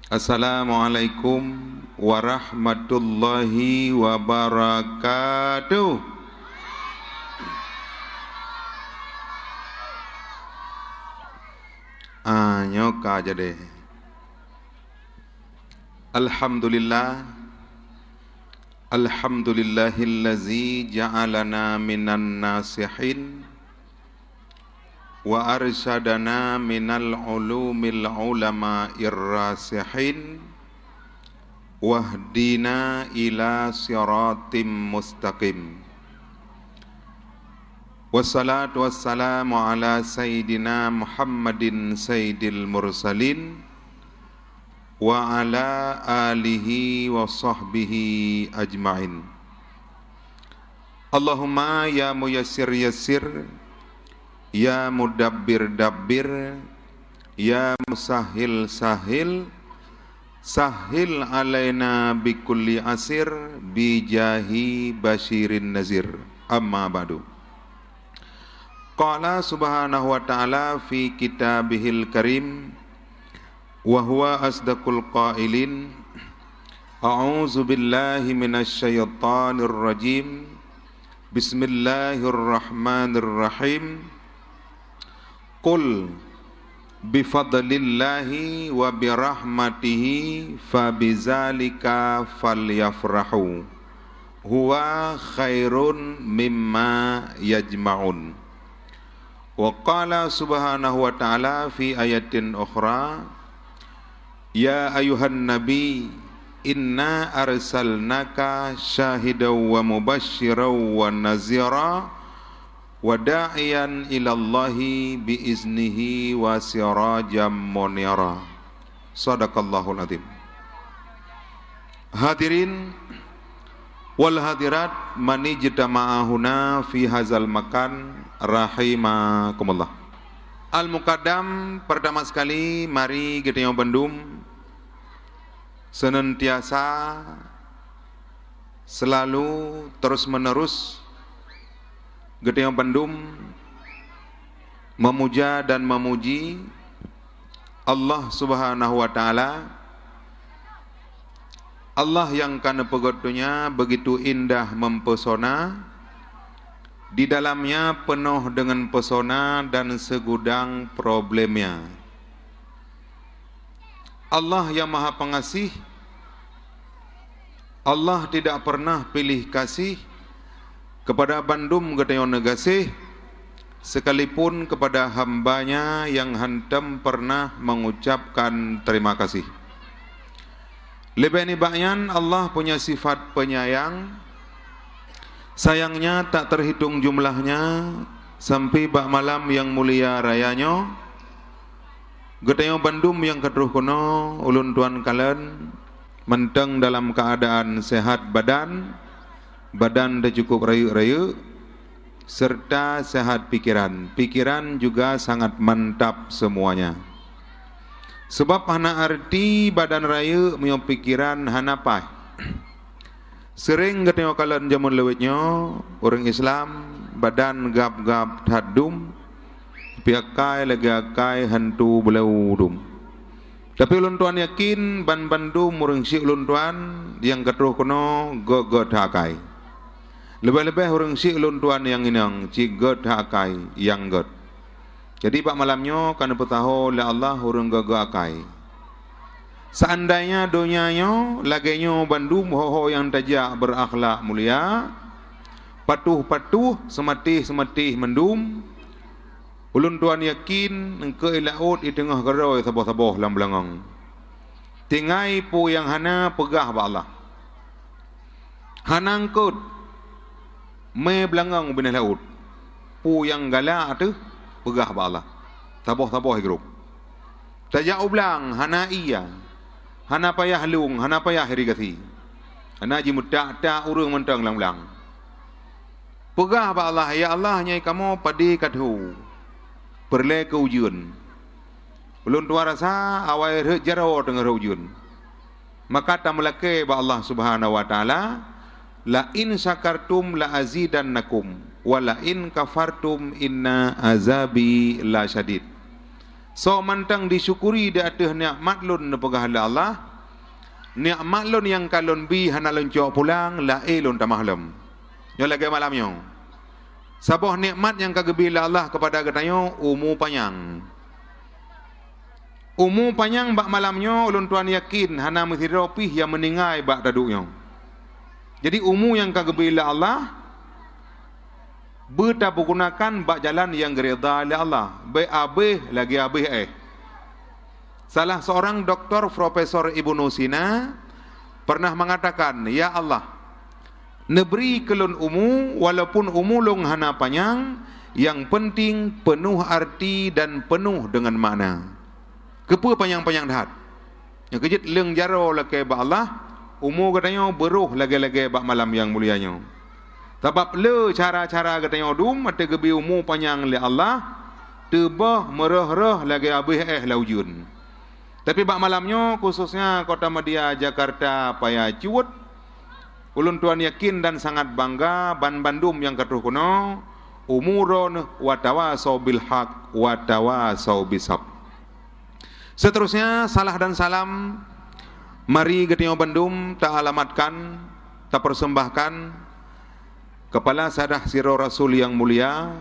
Assalamualaikum warahmatullahi wabarakatuh. Nyoka aja deh. Alhamdulillahillazi ja'alana minan nasihin wa arsyadana minal ulumil ulama irrasihin wahdina ila siratim mustaqim. Wassalatu wassalamu ala sayyidina Muhammadin sayyidil mursalin wa ala alihi wa sahbihi ajma'in. Allahumma ya muyassir yassir, ya mudabbir dabbir, ya musahil sahil, sahil alaina bikulli asir, bijahi basyirin nazir. Amma ba'du. Qala subhanahu wa ta'ala fi kitabihil karim wa huwa asdaqul qailin. A'udzu billahi minasy syaithanir rajim. Bismillahirrahmanirrahim. Qul bifadlillahi wa birahmatihi fabizalika falyafrahu huwa khairun mimma yajma'un. Wa qala subhanahu wa ta'ala fi ayatin ukhra, ya ayuhan nabi inna arsalnaka syahidaw wa mubashshiraw wa nazira wa da'iyan ilallahi biiznihi wa sirajam munira. Sadaqallahul azim. Hadirin wal hadirat mani jitama'ahuna fi hazal makan rahimakumullah. Al-Muqaddam, pertama sekali mari kita yang Bandung senantiasa selalu terus menerus kita yang Bandung memuja dan memuji Allah Subhanahu wa taala. Allah yang karena pegotunya begitu indah mempesona, di dalamnya penuh dengan pesona dan segudang problemnya. Allah yang maha pengasih, Allah tidak pernah pilih kasih kepada bandum gedeon negasih, sekalipun kepada hambanya yang hantam pernah mengucapkan terima kasih. Lebih banyak Allah punya sifat penyayang. Sayangnya tak terhitung jumlahnya sampai bak malam yang mulia rayanya. Gedeyo bandum yang kedruh kuno ulun tuan kalian menteng dalam keadaan sehat badan, badan dah cukup rayu-rayu, serta sehat pikiran. Pikiran juga sangat mantap semuanya. Sebab hana arti badan raya punya pikiran hana pai. Sering katanya kalian zaman lewatnya orang Islam badan gap-gap hadum, piakai lagakai hantu belaudum. Tapi ulun tuan yakin ban bandum orang si ulun tuan yang ketruh kono god hakai. Lebih-lebih orang si ulun tuan yang inang si god hakai yang god. Jadi pak malamnya kana petaho la Allah urang gagakai. Seandainya donyanya lagenya bandum ho yang tajak berakhlak mulia, patuh-patuh sematih-sematih mendum, ulun tuan yakin engke ilaut di tengah geroi saboh-saboh lam belangang. Tingai pu yang hana pegah ba Allah. Hana angkut me belangang benih laut. Pu yang galak tu pegah ba Allah. Taboh-taboh hirup. Tajak ublang hana iya. Hana payah lung, hana payah hirigati. Hana ji mutak-tak urang mentang lang-lang. Pegah ba Allah, ya Allah nyai kamu padi kadhu. Perle ke ujian. Ulun tua rasa awai re jaro dengan ujian. Maka tamlake ba Allah Subhanahu wa taala, la in syakartum la azidannakum wa la in kafartum inna azabi la syadid. So mantang disyukuri di atas nikmat lun nepegahala Allah. Nikmat lun yang kalon bi hana lun cok pulang la lun tamahlum. Yo lagi malamnya. Sabah nikmat yang kagebila Allah kepada getayo umur panjang. Umur panjang bak malamnya ulun tuan yakin hana mithirapih yang meningai bak daduknya. Jadi umur yang kagebila Allah bertapu gunakan bak jalan yang gereda oleh Allah. Baik abih lagi abih Salah seorang doktor Profesor Ibnu Sina pernah mengatakan, ya Allah, neberi kelun umu walaupun umu long hana panjang, yang penting penuh arti dan penuh dengan makna. Kepa panjang-panjang dahat. Yang kejit leng jaro lagi ba Allah, umu katanya beruh lagi-lagi bak malam yang mulianya. Sebab le cara-cara katanya dum mata gebi umu panjang li Allah, tebah merah-rah lagi abih laujun. Tapi bak malamnya khususnya Kota Media Jakarta paya cuut, ulun tuan yakin dan sangat bangga ban Bandung yang ketuh kuno umuron watawasau bil haq watawasau bisab. Seterusnya salah dan salam mari getio Bandung tak alamatkan, tak persembahkan Kepala Sadah Siro Rasul yang mulia,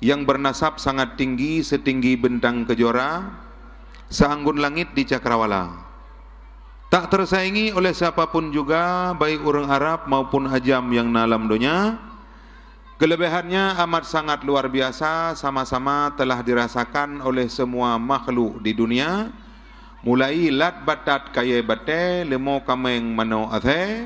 yang bernasab sangat tinggi setinggi bentang kejora, seanggun langit di cakrawala. Tak tersaingi oleh siapapun juga, baik orang Arab maupun ajam yang nalam dunia. Kelebihannya amat sangat luar biasa, sama-sama telah dirasakan oleh semua makhluk di dunia. Mulai lat batat kaya bate, lemo kameng mano athe.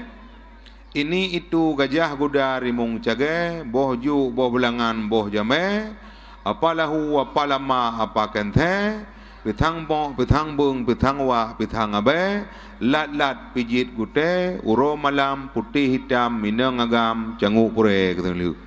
Ini itu gajah kuda rimung cage, boh ju boh belangan boh jame, apalahu apalama apa kenthe, pitang bo pitang bung pitang wa pitang abe, lat pijit gute, uro malam putih hitam minang agam cangu pure ketelu.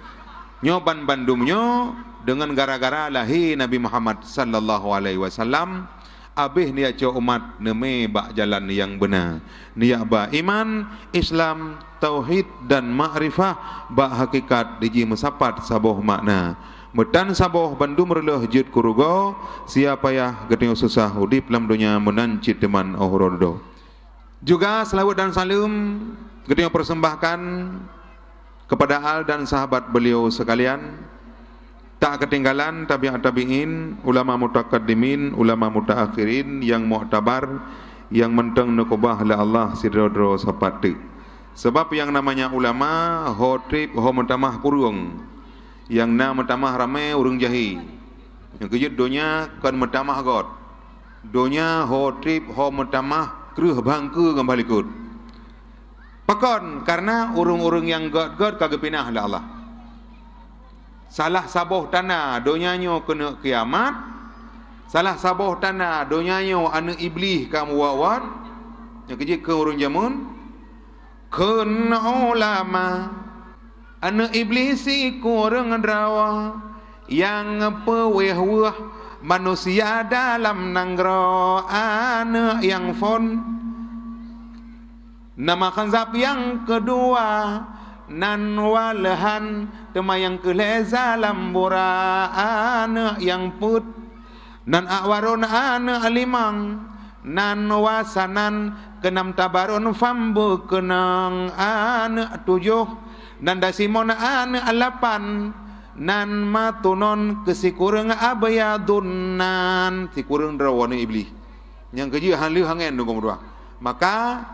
Nyoban bandumnyo dengan gara-gara lahir Nabi Muhammad sallallahu alaihi wasallam. Abih niat co umat neme bak jalan yang benar. Niat ba iman, Islam, tauhid dan makrifah bak hakikat diji mesapat saboh makna. Medan saboh bandum relah jid kurugo, siapa ya getio susah udip lam dunia menancit teman ohrodo. Juga selawat dan salam getio persembahkan kepada al dan sahabat beliau sekalian. Tak ketinggalan tabi'at tabi'in, ulama mutaqaddimin, ulama mutaakhirin yang mu'tabar, yang menteng nukubah la Allah sidrodro sapati. Sebab yang namanya ulama, ho trip, ho mentamah kurung. Yang na mentamah ramai urung jahi. Yang kejut donya kan mentamah god. Donya ho trip, ho mentamah keruh bangku kembali kut. Pakon, karena urung-urung yang god-god kagak pinah la Allah. Salah saboh tanah donyanyo kena kiamat. Salah saboh tanah donyanyo anak iblis kamu wawat. Yang kejik ke urung jamun. Kena ulama anak iblis si kurang drawa. Yang peweh-weh manusia dalam nanggro. Anak yang fon. Nama khanzab yang kedua. Nan walahan tema yang keleza lambura anak yang put nan awarun anak limang nan wasanan kenam tabarun fambu kenang anak tujuh nan dasimon anak alapan nan matunon kesikureng abayadun nan sikureng drawani iblis yang keji halu hangen nunggu dua. Maka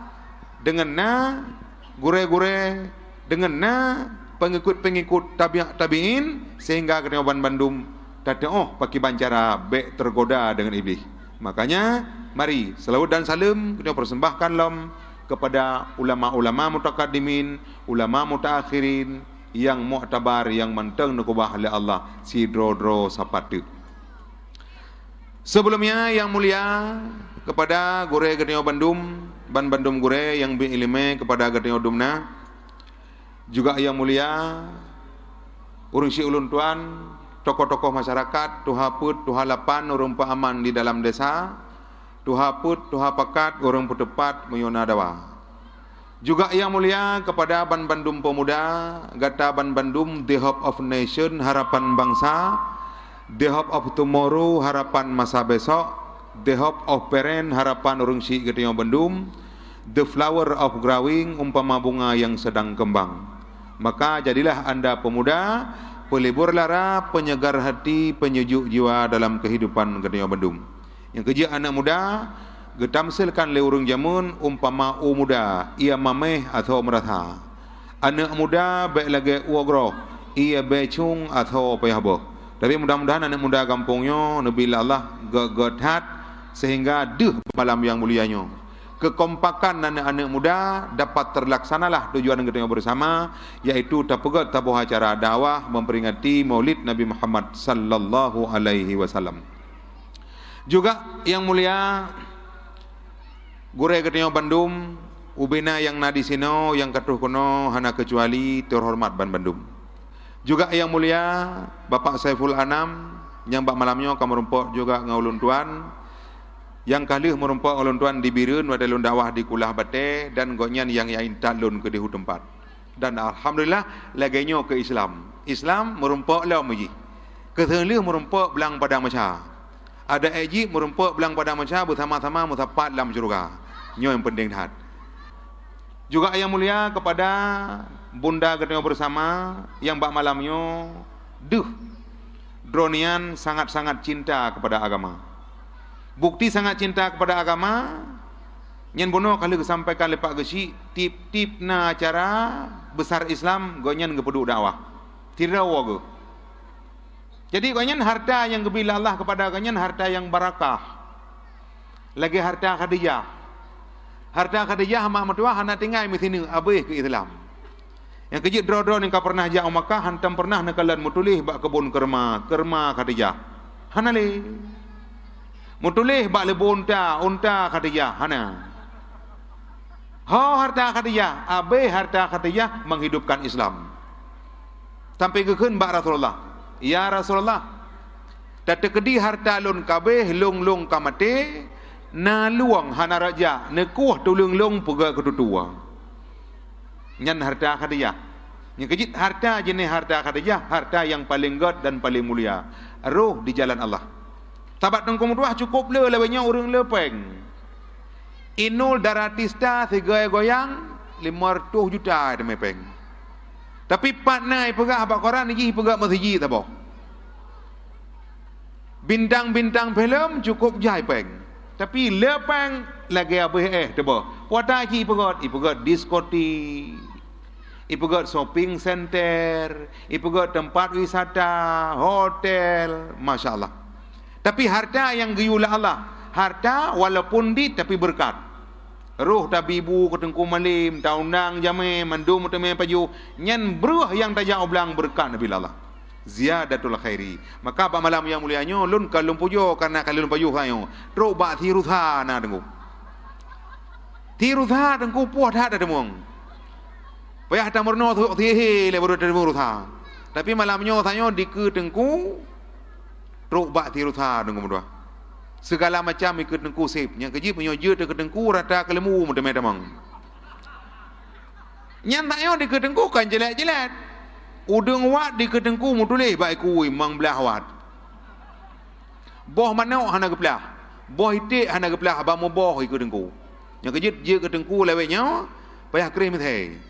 dengan na gure-gure dengan na pengikut-pengikut tabi'in sehingga kena ban Bandung tadi pakai bancara be tergoda dengan iblis. Makanya mari selawat dan salam kita persembahkan lom kepada ulama-ulama mutaqaddimin, ulama mutaakhirin yang mu'tabar, yang menteng nukubah oleh Allah sidrodro sapatu. Sebelumnya yang mulia kepada gure Getio Bandung, ban Bandung gure yang berilmu kepada Getio Dumna. Juga yang mulia urung si ulun tuan, tokoh-tokoh masyarakat, tuhaput, tuhalapan, urung paaman di dalam desa, tuhaput, tuhapakat, urung putepat, meyona dawa. Juga yang mulia kepada Ban Bandung Pemuda, Gata Ban Bandung, The Hope of Nation, harapan bangsa, The hope of tomorrow, harapan masa besok. The hope of parent, harapan urung si getio bendum. The flower of growing, umpama bunga yang sedang kembang. Maka jadilah anda pemuda, pelibur lara, penyegar hati, penyejuk jiwa dalam kehidupan getio bendum. Yang kerja anak muda, getamsilkan le urung jamun, umpama muda, ia mameh atau merata. Anak muda baik lagi uagroh, ia becung atau payahboh. Tapi mudah-mudahan anak muda kampungnya nabila Allah gegat sehingga malam yang mulianya. Kekompakan anak-anak muda dapat terlaksanalah tujuan kita bersama, yaitu tapegat tabuh acara dakwah memperingati Maulid Nabi Muhammad sallallahu alaihi wasallam. Juga yang mulia gure kita Bandung, ubina yang nadi sino yang katuh kono hana kecuali terhormat ban Bandung. Juga yang mulia Bapak Saiful Anam yang bak malamnya kamu rumpuk juga ngaulun tuan yang kali merumpuk ulun tuan di Birun wadalun dakwah di Kulah Bate dan gonyan yang talun ke dihu tempat. Dan alhamdulillah laginya ke Islam. Islam merumpuk lau meji. Ketengli merumpuk belang pada maca. Ada eji merumpuk belang pada maca bersama-sama mutapat dalam syurga. Nyo yang penting hat. Juga yang mulia kepada Bunda Getio bersama yang bak malamnya dronian sangat-sangat cinta kepada agama. Bukti sangat cinta kepada agama nyen bono kali disampaikan lepak gesi tip-tip na acara besar Islam gonyan gepeduk dakwah. Tidak wago. Jadi gonyan harta yang gebila Allah kepada gonyan harta yang barakah. Lagi harta Khadijah. Harta Khadijah mak mertua hana tinggal di sini abih ke Islam. Yang kejit dro-dro ni kau pernah jak Makkah hantam pernah nekalan mutulih bak kebun kerma Khadijah. Hana le. Mutulih bak lebu unta Khadijah hana. Harta Khadijah, abih harta Khadijah menghidupkan Islam. Sampai kekeun bak Rasulullah. Ya Rasulullah. Tatekedi harta lun kabeh lung kamate na luang hana raja nekuh tulung pega ketutua. Nyan harta Khadijah. Yang kejit harta jenis harta Khadijah, harta yang paling god dan paling mulia. Roh di jalan Allah. Tabat tengkung ruah cukup le lewanya urang lepeng. Inul daratista segai goyang 500 juta de mepeng. Tapi patnai pegah abak Quran lagi pegah masjid tabo. Bintang-bintang film cukup jai peng. Tapi lepeng lagi abeh tabo. Wata ki pegot diskotik. Ipegat shopping center, ipegat tempat wisata, hotel, Masya Allah. Tapi harta yang giyulah Allah, harta walaupun di tapi berkat. Roh tabibu ketengku malim, taunang jame, mandum utame paju, nyan beruh yang tajak oblang berkat Nabi Allah. Ziyadatul khairi. Maka pada malam yang mulianya, lun kalun pujo karena kalun paju kayo. Teruk bak tirutha na dengu. Tirutha dengu puah dah ada demung. Payah tamurno tu tihi le baru terurutha. Tapi malamnya tanya di ke tengku truk bak tirutha dengan mudah. Segala macam ikut tengku sip. Yang keji punya je ke tengku rata kelemu medemang. Nyan taknya di ke tengku kan jelek-jelek. Udeng wat di ke tengku mutulih baik kui mang belah wat. Boh manau hana geplah. Boh itik hana geplah abang boh ikut tengku. Yang keji je ke tengku lewenya payah krih mithai.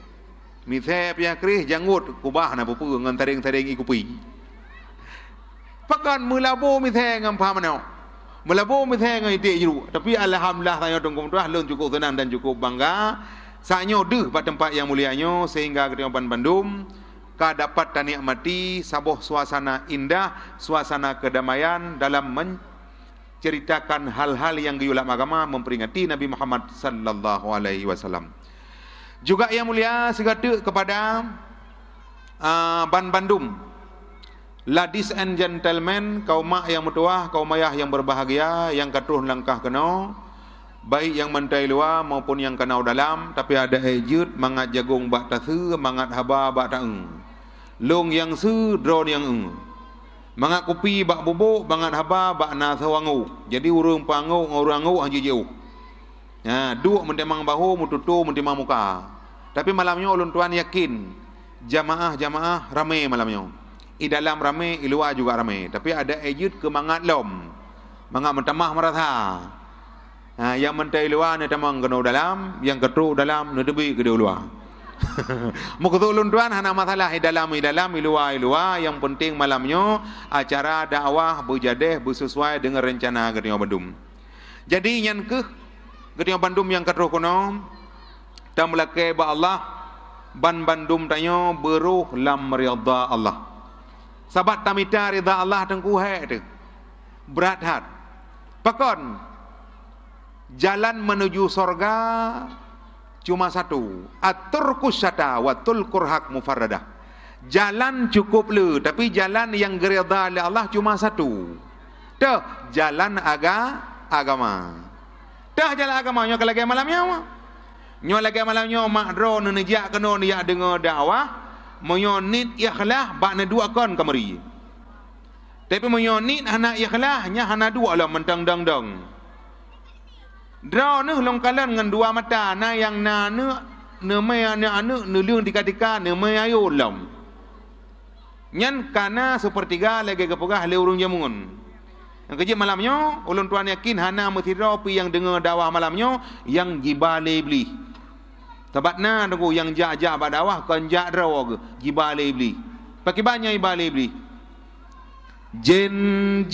Mithe pia krih janggut kubah na pupu ngan taring-taring ikupi. Pakan melabu mithe ngam pamanau. Melabu mithe ngan ite jiru. Tapi alhamdulillah tanya tunggu tuah lun cukup senang dan cukup bangga. Saanyo deh pada tempat yang mulianya sehingga Kedapan Bandung ka dapat tanikmati sabuh suasana indah, suasana kedamaian dalam menceritakan hal-hal yang giyulah agama memperingati Nabi Muhammad sallallahu alaihi wasallam. Juga yang mulia segala kepada Ban Bandung, ladies and gentlemen, kaum mak yang mutuah, kaum ayah yang berbahagia, yang katuh langkah kena, baik yang mentai luar maupun yang kenau dalam, tapi ada ejut mangat jagung bak tasu, mangat haba bak taeng, long yang su, drone yang mangat kopi bak bubuk, mangat haba bak nasawangu. Jadi urung pangu, orang ngu anji jauh. Dua mentemang bahu, mututu mentemang muka. Tapi malamnya ulun tuan yakin jamaah ramai malamnya. I dalam ramai, I luar juga ramai. Tapi ada ejut ke mangat lom. Mangat mentamah merata. Yang mentai luar ni tamang kena dalam, yang ketruk dalam ni tebi ke luar. Muka ulun tuan hana masalah I dalam, I luar. Yang penting malamnya acara dakwah berjadeh bersesuai dengan rencana Getio Bandung. Jadi yang ke Getio Bandung yang ketruk kono tam lake ba Allah ban Bandung tanyo beruh lam rida Allah. Sabat tamita rida Allah tengku hai tu. Berat hat. Pakon jalan menuju sorga cuma satu. At-turkus syata wa tulkur haq mufarradah. Jalan cukup le, tapi jalan yang gerida oleh Allah cuma satu. Dah jalan agama. Dah jalan agamanya kalau lagi malamnya. Nyo lagi malamnya makdro nenejak kena dia dengar dakwah. Menyonit ikhlas bakna dua kon kamari. Tapi menyonit hana ikhlasnya hana dua lah mentang dang. Draw ni long kalan dengan dua mata na yang na ne mai anu ne lương tika ne mai ayo lam. Nyan kana sepertiga lagi kepegah le urung jamun. Yang kejip malamnya ulun tuan yakin hana mutira pi yang dengar dakwah malamnya yang jibale beli. Tabatna tunggu yang jak-jak badawah kan jak draw ke jibale beli. Pakai banyak ibale beli. Jen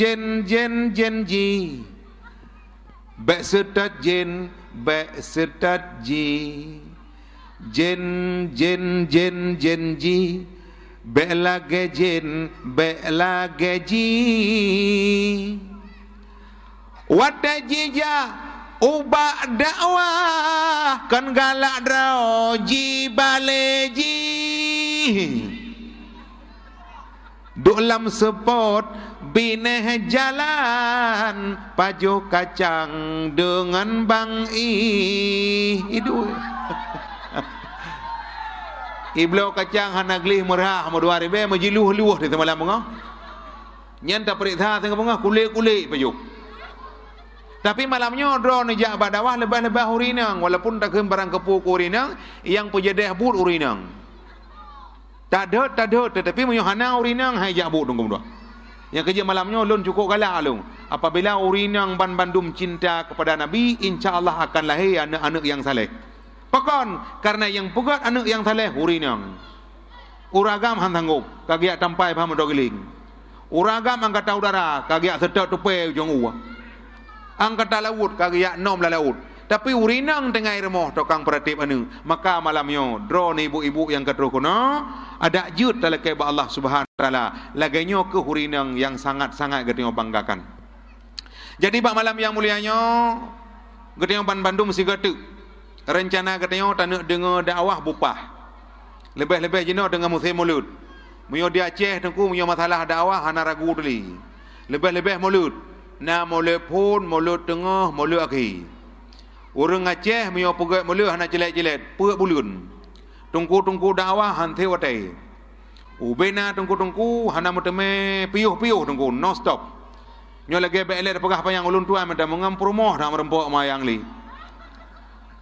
ji. Bek setat jen ji. Jen ji. Bek lage ji. Wata jija ubah dakwah kan galak draw ji baleji. Dalam spot bineh jalan pajo kacang dengan bang itu. Iblo kacang hana glih merah modua ribe majiluh-luh di temalam ngah. Nyen tak periksa tengah ngah kulit-kulit pajo. Tapi malamnya draw ni jak badawah lebah-lebah urinang walaupun tak barang kepuk urinang yang pejadeh but urinang. Tak ada tetapi menyuhana urinang hai jak but tunggu dua. Yang kerja malamnya ulun cukup galak ulun. Apabila urinang ban Bandung cinta kepada Nabi, insya-Allah akan lahir anak-anak yang saleh. Pakon karena yang pugat anak yang saleh urinang. Uragam han tanggup kagiak tampai paham dogeling. Uragam angkatan udara kagiak sedot tupai ujung uah. Angkatan laut kagiak nom la laut. Tapi urinang tengah air moh tokang peratip anu. Maka malamnya draw ni ibu-ibu yang keteruh kuno ada jut dalam keba Allah Subhanahu wa taala. Laganya ke urinang yang sangat-sangat getio banggakan. Jadi bak malam yang mulianya getio Bandung mesti getuk. Rencana getio tak nak dengar dakwah bupah. Lebih-lebih jenak dengan musim mulut. Munyo di Aceh tengku munyo masalah dakwah hana ragu duli. Lebih-lebih mulut. Na mulut pun, mulut tengah, mulut akhir. Orang Aceh munyo pegat mulut hana jelek-jelek, puak bulun. Tungku-tungku dakwah hante watai. Ubena tungku-tungku hana meteme piuh-piuh tungku non stop. Nyo lagi belet pegah payang ulun tuan meda mengampromoh dah merempok mayang li.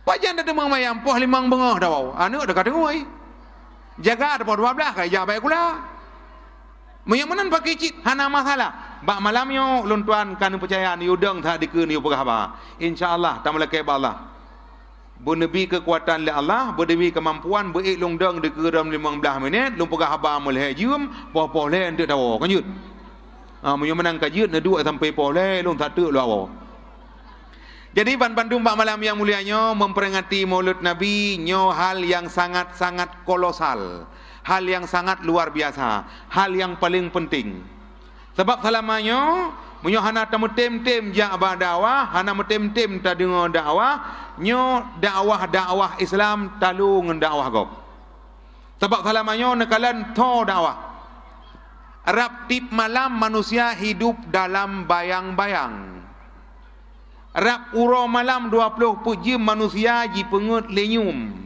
Pajan dah demang mayang poh limang bengah dah wau. Anu dekat dengai. Jaga ada 12 kai ja baik kula. Munyo menan pakai cit hana masalah. Bak malamnya ulun tuan kan percaya ni udang tak dikeun ni pegah ba. Insya-Allah tamal ke Allah. Bernebi kekuatan le Allah, bernebi kemampuan beik long dang dikeram 15 minit, long pegah ba mulai jum, poh-poh le entek dawa kan jut. Munyo menang kajut na 2 sampai poh le long tak tek lawa. Jadi Bandung bak malam yang mulianya memperingati Maulid Nabi nyo hal yang sangat-sangat kolosal. Hal yang sangat luar biasa, hal yang paling penting. Sebab selamanya munyo hana tem-tem jak ba dakwah, hana tem-tem ta dengar dakwah, nyo dakwah Islam talu ngan dakwah gop. Sebab selamanya nekalan to dakwah. Rap tip malam manusia hidup dalam bayang-bayang. Rap uro malam 24 jam manusia ji pengut lenyum.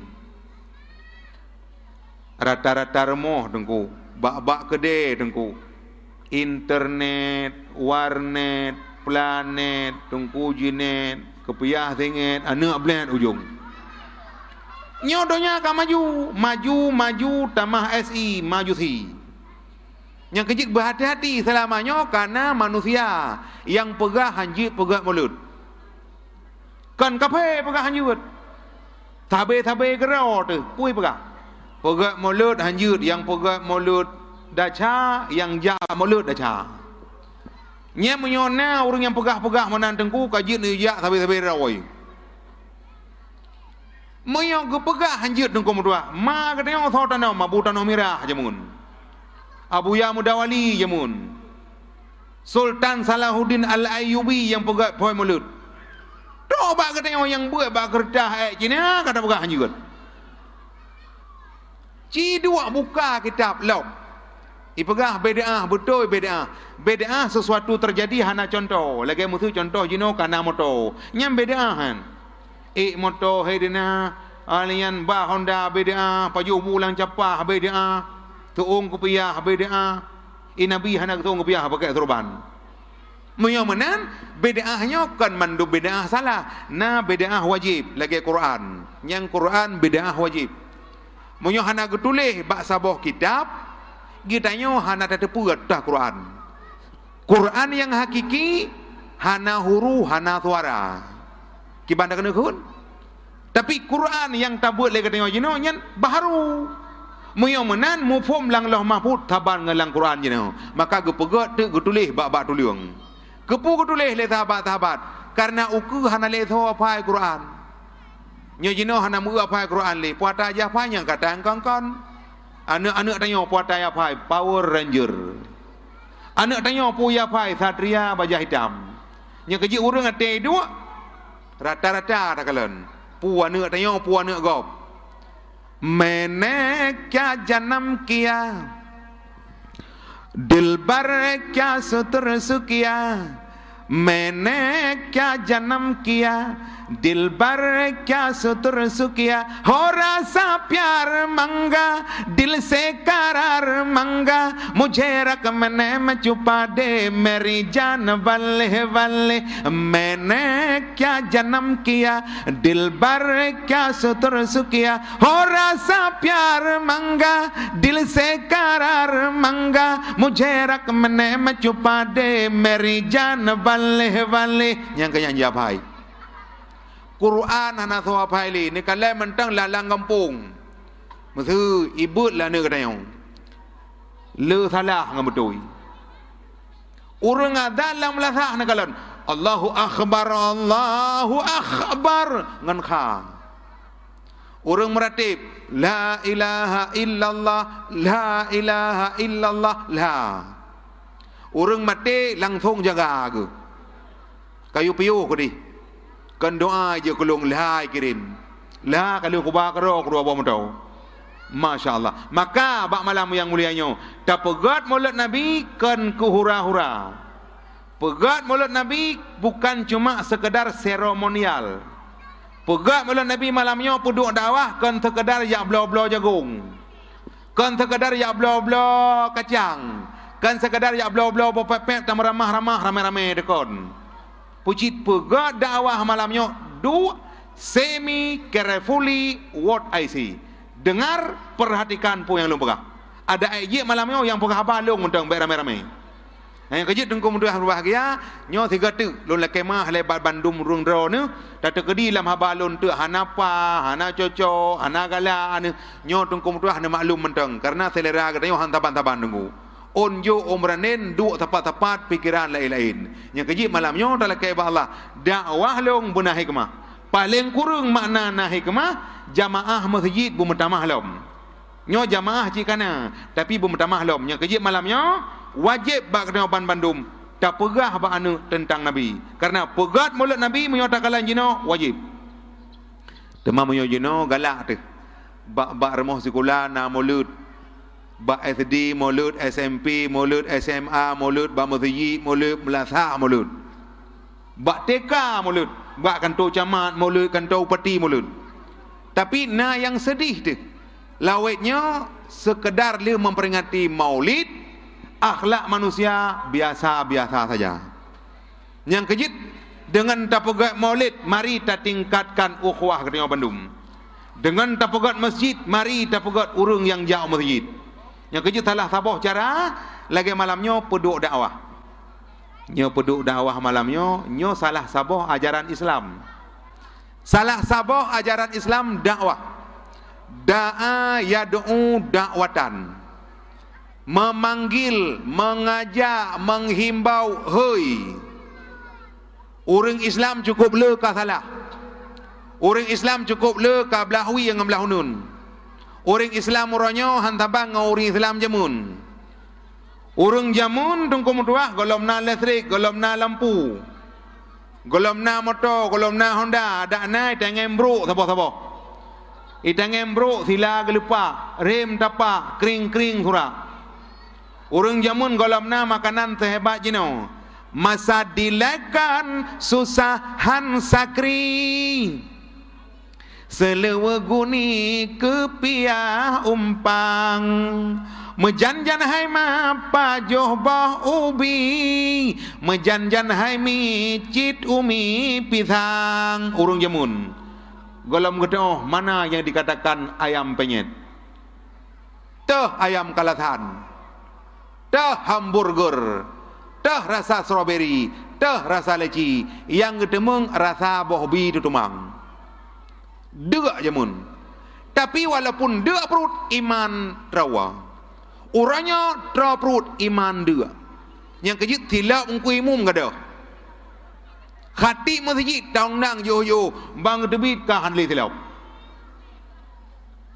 Rata-rata remoh tengku, bak-bak kedai tengku. Internet, warnet, planet, tengku jinet, kepiah tengit, anak blend ujung. Nyodonya akan maju tamah SI, maju si. Yang kejit berhati-hati selamanya karena manusia yang pegah hanjit pegah mulut. Kan kape pegah hanjut. Tabe-tabe gerau tu, pui pegah. Pegah mulut hanjut, yang pegah mulut daca, yang ja mulut daca. Nya menyona orang yang pegah-pegah menantengku kajit ni ja tabe-tabe rawai. Moyo gepegah hanjut dengku mudua. Ma katanya thau tanau mabu tanau mirah jamun. Abu Ya Mudawali jamun. Sultan Salahuddin Al-Ayyubi yang pegah poi mulut. Coba katanya yang buat bak kertas Cina kata pegah hanjut. Ci dua buka kitab log. Ipegah bid'ah betul bid'ah. Bid'ah sesuatu terjadi hana contoh. Lagi mutu contoh jino kana moto. Nyam bid'ahan. Moto hedina alian ba Honda bid'ah, paju bulang capah bid'ah. Tuung kupiah bid'ah. Nabi hana tuung kupiah pakai turban. Menyamanan bid'ahnya kan mandu bid'ah salah. Nah bid'ah wajib lagi Quran. Yang Quran bid'ah wajib. Munyo hana getulih bak saboh kitab, gitanya hana tetepuat dah Quran. Quran yang hakiki hana huru hana suara. Kibanda kena kun. Tapi Quran yang tabut le katanya jino nyan baharu. Munyo menan mufhum lang loh mahfud taban ngelang Quran jino. Maka gepegat tu getulih bak tuliung. Kepu getulih le tabat. Karena uku hana le tho apai Quran. Nyo jino hana mu apai Quran le. Puata aja apa yang kata engkon. Anak-anak tanya puata apai Power Ranger. Anak tanya puya apai Satria Baja Hitam. Nya keji urang ate dua. Rata-rata tak kalen. Pu anak tanya pu anak gop. मैंने क्या जन्म किया दिलबर क्या सुतरस किया मैंने क्या जन्म किया दिलबर क्या सुतरस किया हो रसा प्यार मंगा दिल से करार मंगा मुझे रकम ने में छुपा दे मेरी जान वल्ले वल्ले मैंने क्या जन्म किया दिलबर क्या सुतरस किया हो रसा प्यार मंगा दिल से करार मंगा मुझे रकम ने में छुपा दे मेरी जान वल्ले वल्ले yang kaya bhai Quran hana tho apai li ni kalai mentang lalang kampung muthu ibut la ne kadayong le salah ngam betul urang dalam lasah na kalan Allahu akbar ngan kha urang meratib la ilaha illallah la urang mate langsung jaga ke kayu piu ko di kan doa je kulung lahai kirim lah kalau kubah kerok dua bom tau masyaallah. Maka bak malam yang mulianya tak pegat mulut Nabi kan ke hura-hura. Pegat mulut Nabi bukan cuma sekedar seremonial. Pegat mulut Nabi malamnya puduk dakwah kan sekedar ya blo-blo jagung, kan sekedar ya blo-blo kacang, kan sekedar ya blo-blo pepet ramah-ramah rame-rame dekon. Pucit pegat dakwah malamnya do semi carefully what I see. Dengar, perhatikan pun yang lu pegang. Ada ayat malamnya yang pegang balung mentang rame-rame. Yang kejut dengku mudah berbahagia, nyo tiga tu lu le kemah lebat Bandung rung dro ni, tak terkedi lam habalun tu hanapa, hana coco, hana gala ni, nyo dengku mudah ni maklum mentang karena selera katanya han taban-taban dengku. Onjo omranen dua tepat-tepat pikiran lain-lain. Yang kejip malamnya dalam kaibah Allah dakwah long bunah hikmah. Paling kurang makna nah hikmah jamaah masjid bumetamah lom. Nyo jamaah cikana tapi bumetamah lom. Yang kejip malamnya wajib bak kena Bandung tak pegah bak anu tentang Nabi. Karena pegat mulut Nabi menyatakan jino wajib. Temam menyo jino galak tu. Bak remoh sekolah na mulut. Ba SD mulut, SMP mulut, SMA mulut, ba masjid mulut, melasah mulut. Ba TK mulut, ba kantor camat mulut, kantor upati mulut. Tapi nah yang sedih tu, lawetnya sekedar dia memperingati Maulid, akhlak manusia biasa-biasa saja. Yang kejit dengan tapogat Maulid, mari kita tingkatkan ukhuwah ketika Bandung. Dengan tapogat masjid, mari tapogat urung yang jauh masjid. Yang kejut salah saboh cara lagi malamnya peduk dakwah. Nyo peduk dakwah malamnya, nyo salah saboh ajaran Islam. Salah saboh ajaran Islam dakwah. Da'a yad'u dakwatan. Memanggil, mengajak, menghimbau, hei. Orang Islam cukup le ka salah. Orang Islam cukup le ka belahwi yang belah hunun. Orang Islam uranyo hantabang dengan orang Islam jamun. Orang jamun tungku mutuah golomna listrik, golomna lampu, golomna motor, golomna Honda, dak nai tangem bro sabo-sabo. Itangem bro sila gelupa, rem tapak, kering-kering sura. Orang jamun golomna makanan sehebat jino. Masa dilekan susahan sakri. Selewa guni kepiah umpang. Mejanjan hai ma pajoh bah ubi, mejanjan hai mi cit umi pisang. Urung jamun. Golom gedoh mana yang dikatakan ayam penyet? Teh ayam kalatan, teh hamburger, teh rasa strawberry, teh rasa leci. Yang gedemeng rasa bohbi tutumang. Dua jamun. Tapi walaupun dua perut iman rawa. Orangnya terperut iman dia. Yang kejut tilap ungkui mum kada. Khatib masjid taung-nang yo-yo bang debit ka handli tilap.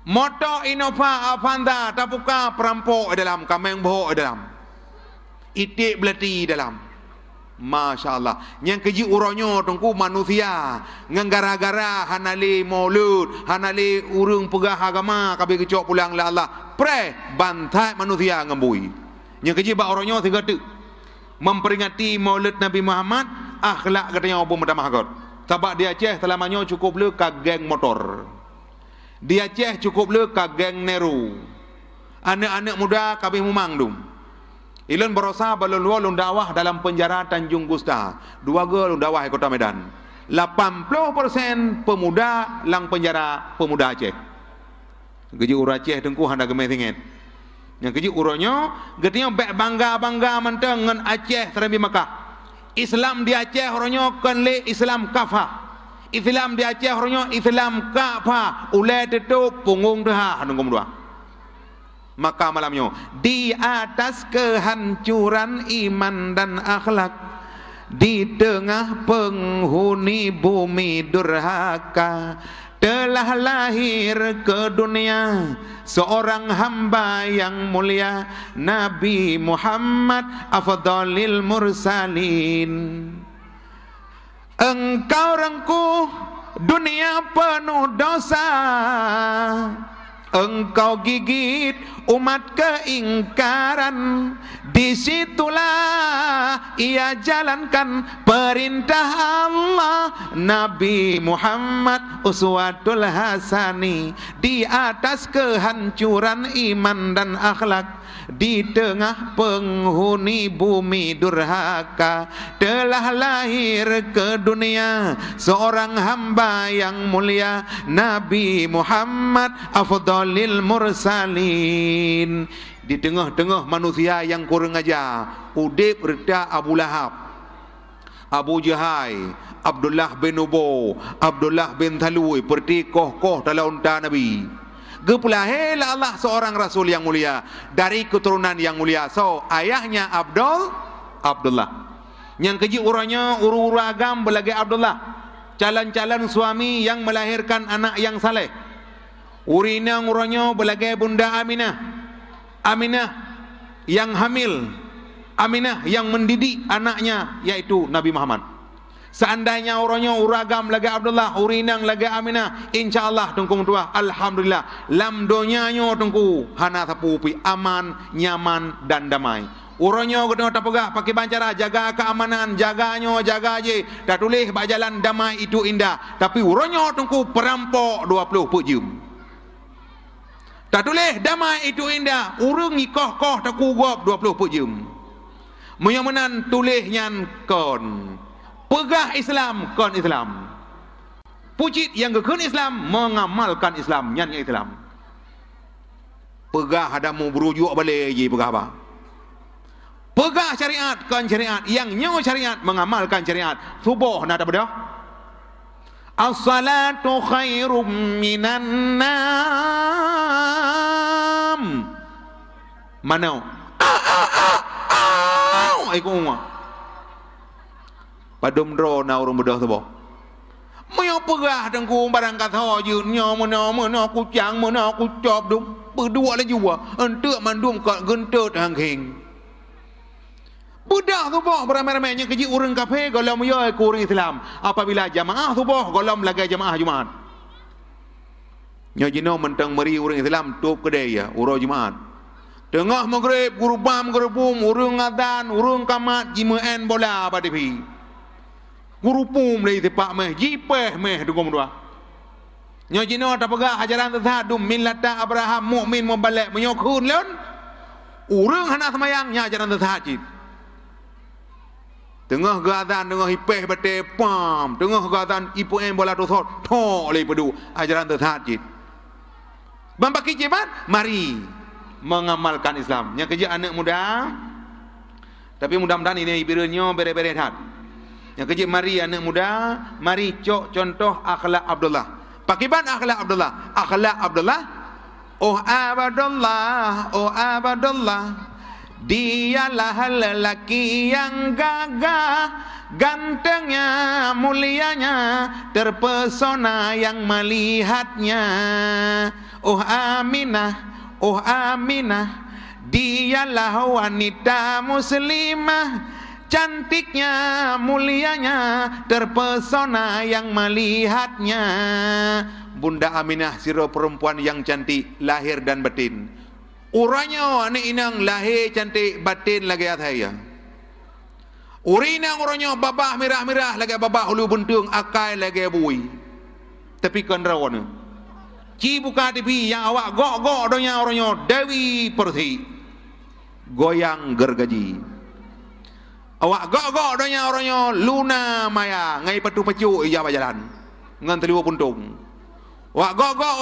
Motor Innova Avanza tapuka perampok dalam, kameng bohok dalam. Itik belati dalam. Masya Allah. Yang keji uronyo tungku manusia ngenggara-gara hanali maulud, hanali urung pegah agama kabeh kecok pulang la Allah. Pre bantai manusia ngembui. Yang keji bak uronyo tiga tu. Memperingati maulud Nabi Muhammad, akhlak katanya apa mudah mahgot. Sebab dia Aceh selamanya cukup le ka geng motor. Dia Aceh cukup le ka geng neru. Anak-anak muda kabeh mumang dum. Ilun berosa balon lun dakwah dalam penjara Tanjung Gusta. 2 lun dakwah Kota Medan. 80% pemuda lang penjara pemuda Aceh. Keji ura Aceh tengku handa gemeh singet. Yang keji uronyo getnya bek bangga-bangga menteng ngan Aceh terbi Mekah. Islam di Aceh oronyo kan le Islam kafah. Islam di Aceh oronyo Islam kafah. Ulai tetup punggung deha nunggu dua. Maka malamnya di atas kehancuran iman dan akhlak, di tengah penghuni bumi durhaka, telah lahir ke dunia seorang hamba yang mulia, Nabi Muhammad afdalil mursalin. Engkau rengkuh dunia penuh dosa, engkau gigit umat keingkaran. Disitulah ia jalankan perintah Allah, Nabi Muhammad uswatul hasani. Di atas kehancuran iman dan akhlak, di tengah penghuni bumi durhaka, telah lahir ke dunia seorang hamba yang mulia, Nabi Muhammad afdalil mursalin. Di tengah-tengah manusia yang kurang ajar, udip reda Abu Lahab, Abu Jahai, Abdullah bin Ubo, Abdullah bin Thalui, perti koh-koh dalam unta Nabi. Gepulahela Allah seorang Rasul yang mulia dari keturunan yang mulia. So ayahnya Abdullah. Yang keji uranya uru-uru agam belagi Abdullah, calon-calon suami yang melahirkan anak yang saleh. Urina uranya belagi Bunda Aminah. Aminah yang hamil, Aminah yang mendidik anaknya yaitu Nabi Muhammad. Seandainya orangnya uragam lagi Abdullah, urinang lagi Aminah, insyaallah tungku mutuah alhamdulillah lam donyanya tungku hana sapupi aman, nyaman dan damai. Orangnya kena tapegah pakai bancara jaga keamanan, jaganya jaga je. Dah tulis bak jalan damai itu indah. Tapi orangnya tungku perampok 20 pejam. Tak tulis damai itu indah, urung ikoh-koh tak kugop 20 pejam. Menyamanan tulis nyan kon pegah Islam kon Islam. Pucit yang gekun Islam mengamalkan Islam nyan Islam. Pegah adamu berujuk balik je pegah apa? Pegah syariat kan syariat, yang nyo syariat mengamalkan syariat. Subuh nak dah. As-salatu khairum minan nam. Mana? Iku umah. Padum dro na urung bedah subuh. Maya pegah dengku barang kataยืน mana kucang mana kucop dum berdua lagi wa entek mandum kat gentet hangking. Budak subuh beramai-ramainya keji urang kafe golom ya ku orang Islam apabila jamaah subuh golom lagi jamaah Jumaat. Nya jino mentang meri orang Islam tup kedai ya uro Jumaat. Tengah maghrib guru bam gerubum urang adzan urang kamat jimaen bola pada pi. Guru pum dari tepak meh jipeh meh dugum dua. Nya jino tak pegah ajaran tersebut millata Abraham mukmin membalik menyokun leun. Urang hana semayang nya ajaran tersebut. Tengah gadan tengah ipeh bete pam tengah gadan ipuen bola dosot tho le pedu ajaran tersebut. Bambaki jebat mari mengamalkan Islam. Nya kerja anak muda tapi mudah-mudahan ini ibirnya bere-bere hat. Yang kerja mari anak muda mari cok contoh akhlak Abdullah. Pakiban akhlak Abdullah. Akhlak Abdullah oh Abdullah dialah lelaki yang gagah, gantengnya, mulianya, terpesona yang melihatnya. Oh Aminah, dialah wanita muslimah, cantiknya, mulianya, terpesona yang melihatnya. Bunda Aminah siro perempuan yang cantik lahir dan batin. Uranya anak inang lahir cantik batin lagi athaya. Urinang uranya babah mirah-mirah lagi babah hulu buntung akai lagi bui. Tapi kan rawan. Ci buka TV yang awak gok-gok donya uranya Dewi Persi. Goyang gergaji. Awak gok-gok donya uranya Luna Maya ngai petu-pecu iya bajalan. Ngan teliwa puntung. Wak gok-gok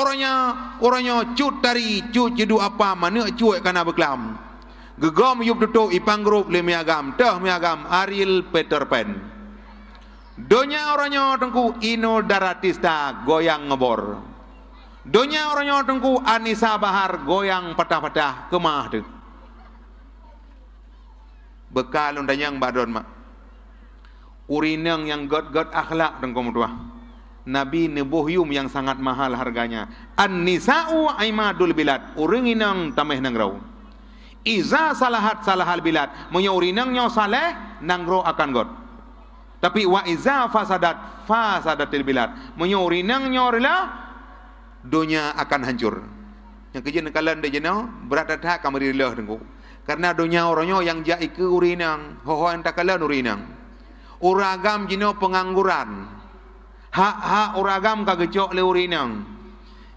orangnya cut tari cut jedu apa mana cuek kana beklam. Gegom yup tutuk ipang grup le miagam teh miagam Ariel Peter Pan. Donya orangnya tengku Ino Daratista goyang ngebor. Donya orangnya tengku Anissa Bahar goyang patah-patah kemah tu. Bekal undang yang badon mak. Urinang yang god-god akhlak tengku mutuah. Nabi nebuhyum yang sangat mahal harganya. An-nisa'u aimadul bilad. Urang inang tameh nangrau. Iza salahat salahal bilad. Munya urinangnya saleh nangro akan god. Tapi wa iza fasadatil bilad. Munya urinangnya rela dunia akan hancur. Yang kejadian kalian dah jenau berat dah kamari lah tengku. Karena dunia orangnya yang jai ke urinang, ho entah kalian urinang. Uragam jenau pengangguran. Hak uragam kagecok le urinang.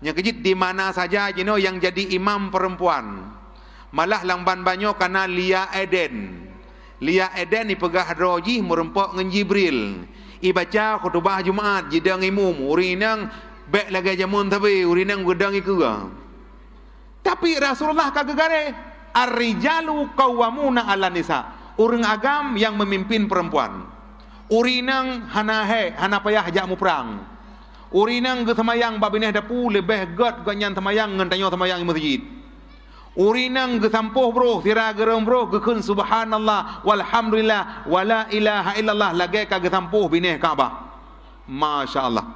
Nya kejit di mana saja jino yang jadi imam perempuan. Malah lamban banyo kana Lia Eden. Lia Eden ipegah roji merempok ngan Jibril. Ibaca khutbah Jumaat jidang imum urinang bek lagi jamun tapi urinang gedang ikua. Tapi Rasulullah kagegare ar-rijalu qawwamuna 'alan nisa. Urang agam yang memimpin perempuan. Urinang hana payah jamu perang. Urinang ke semayang babineh dapu lebih god ganyan semayang ngantanyo semayang di masjid. Urinang ke sampuh bro sira gerem bro ke kun subhanallah walhamdulillah wala ilaha illallah lagi ka ke sampuh bineh Kaabah. Masya-Allah.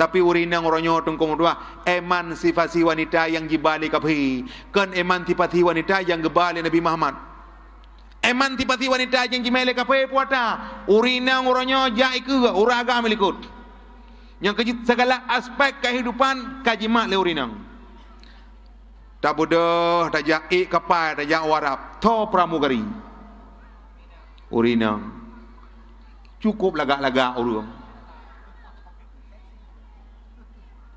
Tapi urinang oronyo tengkong dua emansipasi wanita yang jibali kapi kan emansipasi wanita yang gebali Nabi Muhammad. Emansipasi wanita yang jimele kape puata urinang orangnya jai ke uraga melikut yang kejit segala aspek kehidupan kajimat le urinang tak bodoh tak jai kapai tak jak warap to pramugari urinang cukup lagak-lagak urang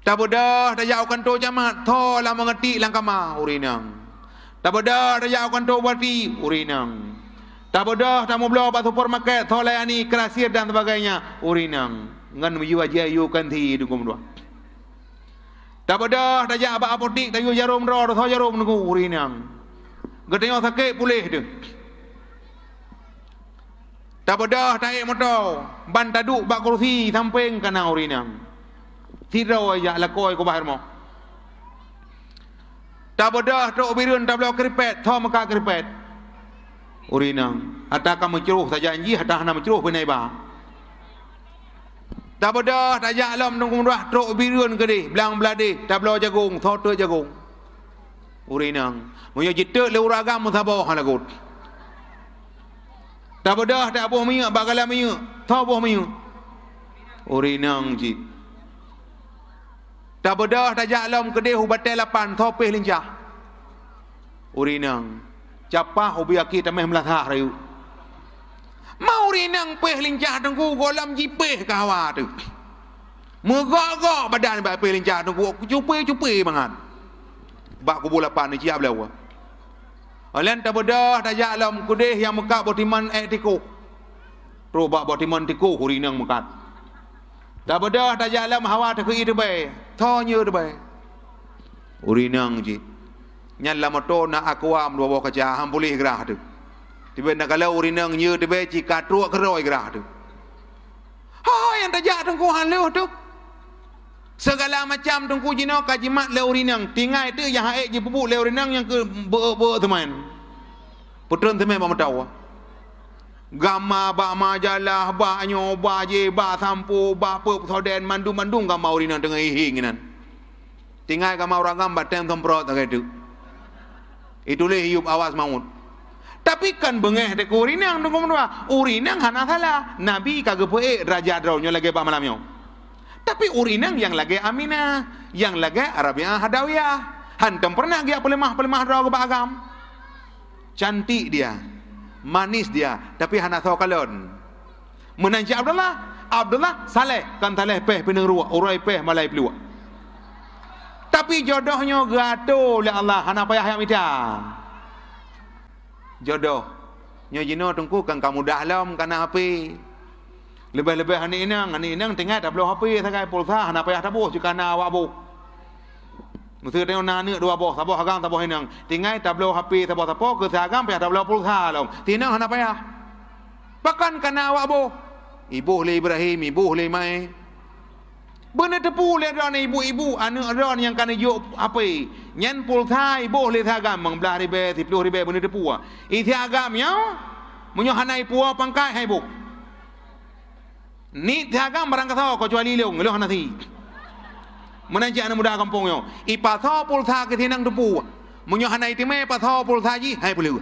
tak bodoh tak jak kanto jamat to lah mengerti langkama urinang tak bodoh tak jak kanto bati urinang. Tak bodoh, tak mau beli supermarket, tolayani, kasir dan sebagainya. Urinang. Ngan meyu aja yu kanti dugum dua. Tak bodoh, tak jak abak apotik, tak yu jarum roh, jarum nunggu urinang. Getanya sakit pulih tu. Tak bedah taik motor, ban taduk bak kursi samping kana urinang. Tirau aja lakoi ko bahar mo. Tak bedah tok birun tak belah keripet, tho maka keripet. Urinang. Hatta ka menceruh saja janji, hatta hana menceruh benai ba. Tak bedah tak jalam nunggu dah tok birun ke deh, belang belade, tak belah jagung, tho tu jagung. Urinang. Munyo jitek le uragam musabah halagut. Tak bedah tak buah minyak bakalan minyak tau buah minyak urinang ji tak bedah tak jalam kedih batai lapan tau peh lincah urinang capah ubi aki tameh melatah rayu mau urinang peh lincah tengku golam jipeh kawa tu megak-gak badan bak peh lincah tengku cupi banget bak kubu lapan ni ciap lawa Alan tak bedah tak jalam kudih yang mekat botiman tiku. Robak botiman tiku hurinang mekat. Tak bedah tak jalam hawa tak kei debai. Thonya debai. Urinang ji. Nyan la moto nak akuam dua bawa kaca ham boleh gerah tu. Tiba nak kalau urinang nya debai ci katruak keroi gerah tu. Ha yang tak jak tengku han leuh tu. Segala macam tungku jino kajimat le urinang tingai tu yang haik je pupuk le urinang yang ke ber teman putron teman ba tahu gamma ba majalah ba nyoba je ba sampo ba pe soden mandung gamma urinang tengah hinginan tingai gamma orang gambar tem temprot tak itu itulah hidup awas maut tapi kan bengeh de urinang tungku menua urinang hana salah nabi kagak poe raja drawnya lagi ba malamnya. Tapi urinang yang lagi Aminah, yang lagi Arabiah Hadawiyah. Hantam pernah dia pelemah-pelemah draw ke agam. Cantik dia, manis dia, tapi hana tahu kalon. Menanci Abdullah saleh kan taleh peh pinang ruak, urai peh malai peluak. Tapi jodohnya gato oleh Allah, hana payah yang mita. Jodoh. Nyo jino tungku kan kamu dahlam kana api. Lebih-lebih ani inang tengah tak belum HP sagai pulsa hana payah tabuh jika na awak bu. Mesti tengok na ne dua boh tabuh agam tabuh inang. Tengah tak belum HP tabuh ke sagam payah tak belum pulsa lom. Tinang hana payah. Pakan kana awak bu. Ibu le Ibrahim, ibu le mai. Benar tepu le ron ibu-ibu anu ron yang kana yuk apa? Nyen pulsa ibu le sagam mengbelah ribe 10 ribe benar tepu. Iti agam nya munyo hanai puah pangkai hai bu. Ni tiagam barang kata kecuali leung leung nanti. Menanci anak muda kampung yo. Ipatho pulsa ke tinang depu. Munyo hanai time patho pulsa ji hai boleh.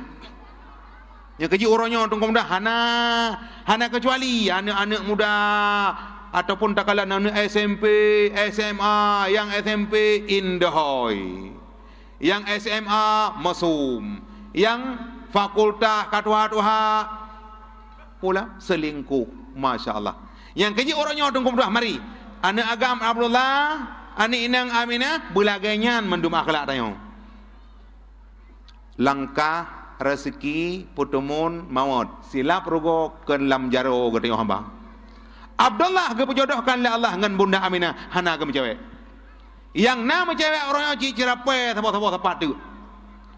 Yang keji orangnya tunggu muda hana kecuali anak-anak muda ataupun tak kalah anak SMP, SMA, yang SMP Indahoy. Yang SMA Mesum. Yang fakultas katuha-tuha pula selingkuh. Masya-Allah. Yang keji orangnya tunggu dah mari. Anak agam Abdullah, anak inang Aminah belagainya mendum akhlak tayo. Langkah rezeki putumun maut. Silap rugo ke lam jaro ke tayo hamba. Abdullah ke berjodohkan oleh Allah dengan bunda Aminah hana ke cewek. Yang nama cewek orangnya cirape tepat tu.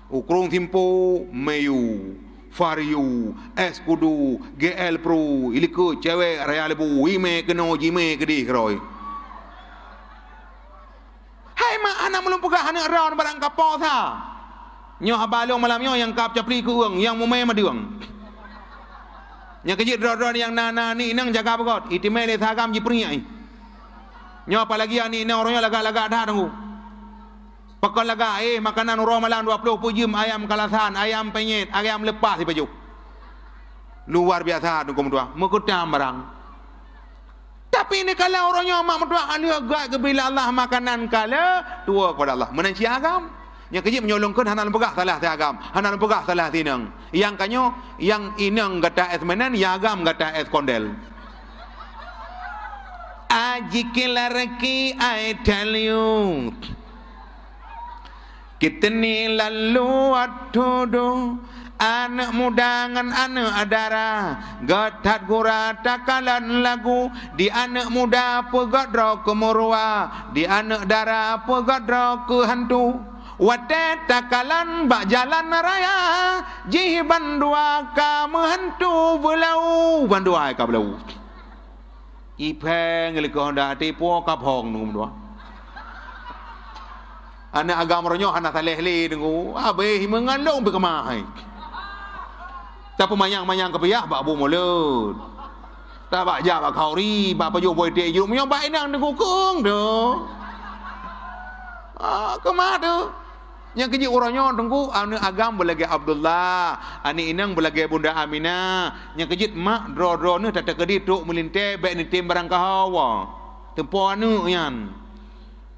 Ukrung timpo meyu. Fariu, es kudu, GL Pro, iliku cewek raya lebu, wime keno jime kedih keroi. Hai mak anak melum pegah anak raun barang kapal sa. Nyoh balong malam nyoh yang kap capri ku uang, yang mumai madiung. Yang kejit ron yang nana ni nang jaga begot, itime le sagam jipriai. Nyoh apalagi ani nang orangnya lagak-lagak dah tunggu. Pakai laga makanan orang malam 20 pujem ayam kalasan, ayam penyet, ayam lepas di baju. Luar biasa tu kamu tua, mengkutam barang. Tapi ini kalau orangnya mak mertua anu agak kebila Allah makanan kala tua kepada Allah. Menanci agam. Yang kejip menyolongkan hanan pegah salah ti agam, hanan pegah salah tinang. Yang kanyo yang inang kata es menan, yang agam kata es kondel. Ajikilaraki I tell you. Kita ni lalu atudu anak muda ngan anak adara gatat gura takalan lagu di anak muda pegadro ke murwa di anak dara pegadro ke hantu Watet takalan bak jalan raya jih bandua ka menghantu belau bandua ka belau ipeng le ko nda ti po ka phong nu dua ana agam ronyo ana taleh le dengu abe mengalong be kemai tapi mayang ke payah bak bu mulut ta bak ja bak khauri bak payu boy te yu myo bak nang dengu kung do kemah tu yang keji orangnya tunggu anu agam belage Abdullah ani inang belage Bunda Aminah yang kejit mak dro ni tak kedi tok melinte baik ni tim barang kahawa tempo anu yan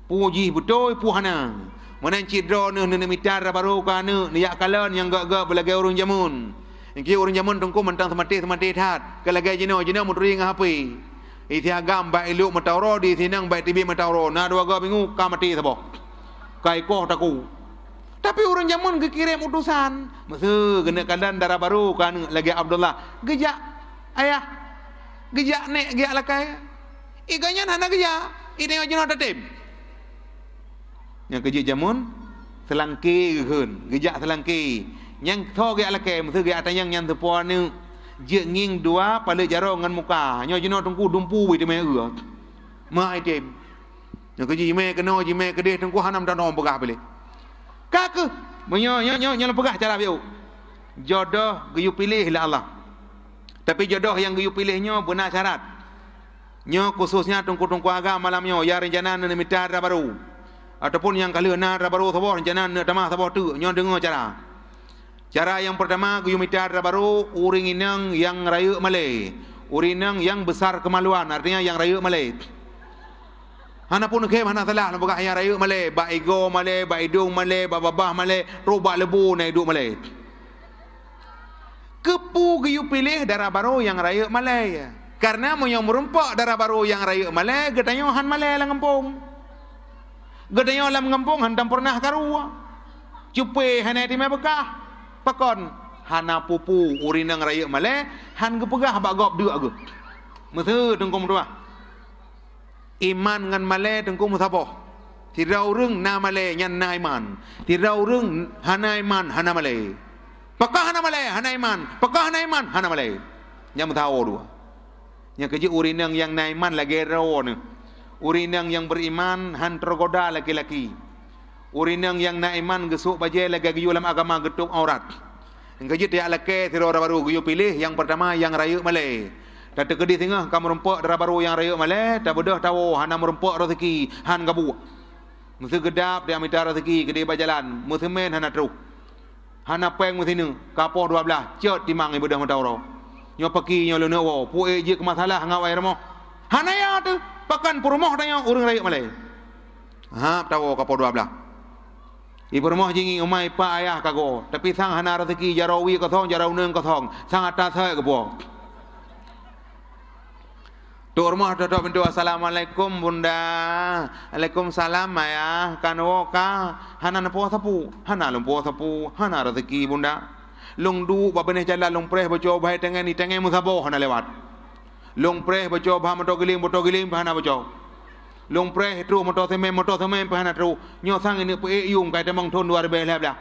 puji betul puhana menan cidro ni mitar baru kana ni yak kalan yang gak belage urang jamun ingki urang jamun tunggu mentang semati that kelage jino mutri ngapi iti agam baik iluk matauro di sinang baik tibi matauro na dua ga bingu kamati sabo kai ko taku. Tapi orang zaman kirim utusan. Masa kena kalan darah baru kan lagi Abdullah. Gejak ayah. Gejak nek gejak lakai. Iganya hana gejak. Ini aja nak tim. Yang kejak zaman selangki geun. Gejak selangki. Yang tho gejak lakai masa gejak tayang yang tepuan ni je nging dua pada jaro ngan muka. Nyo jeno tungku dumpu wi te me eur. Ma ai tim. Yang kejak me kena jime kedeh tungku hanam danom pegah balik. Kaka nyo pegah cara biu jodoh geyu pilih lah Allah tapi jodoh yang geyu pilihnya benar syarat nyo khususnya tungku agama malamnya ya rencana ne mitar baru ataupun yang kali na baru sabo rencana ne tamah sabo tu nyo dengar cara yang pertama geyu mitar baru uring inang yang rayu malai urinang yang besar kemaluan artinya yang rayu malai hana pun ke hana salah nak yang rayu malai ba ego malai ba idung malai ba babah malai robak lebu na hidup malai kepu geyu pilih darah baru yang rayu malai karena mo yang merempak darah baru yang rayu malai getanyo han malai lang kampung getanyo lam kampung han tam pernah karua cupe hana ti me bekah pakon hana pupu urinang rayu malai han gepegah ba gop deuk ge mese tengkong tua iman ngan malai tengku musaboh tirau reng na malai nyan na iman tirau reng hana iman hana malai pakah hana malai hana iman pakah hana iman hana malai yang mutawo dua yang keji urinang yang na iman lagi rawo ni urinang yang beriman han tergoda laki-laki urinang yang na iman gesuk bajai lagi geyu dalam agama getuk aurat yang keji tiak laki tirau baru geyu pilih yang pertama yang rayu malai tak terkedi tengah kamu rempok darah baru yang rayu malai tak bedah tahu hana merempok rezeki han gabu mesti gedap dia minta rezeki gede berjalan mesti men hana teruk hana peng mesti ni kapoh 12 cet timang ibu dah mentau nyo peki nyo lene wo pu e je ke masalah ngawai remo hana ya tu pakan perumoh tanya urang rayu malai ha tahu kapoh 12 ibu rumah jingi umai pa ayah kago tapi sang hana rezeki jarawi kosong jarau neung kosong sang atas saya kepo tu rumah duduk pintu assalamualaikum bunda waalaikumsalam ayah kanwo ka hana nampo sapu hana lumpo sapu hana rezeki bunda lung du babene jalan lung preh boco bahai tengen ni tengen musabo hana lewat lung preh boco bah moto giling hana boco lung preh tru moto semen hana tru nyo sang ini pe yung kai temong thon luar beh lah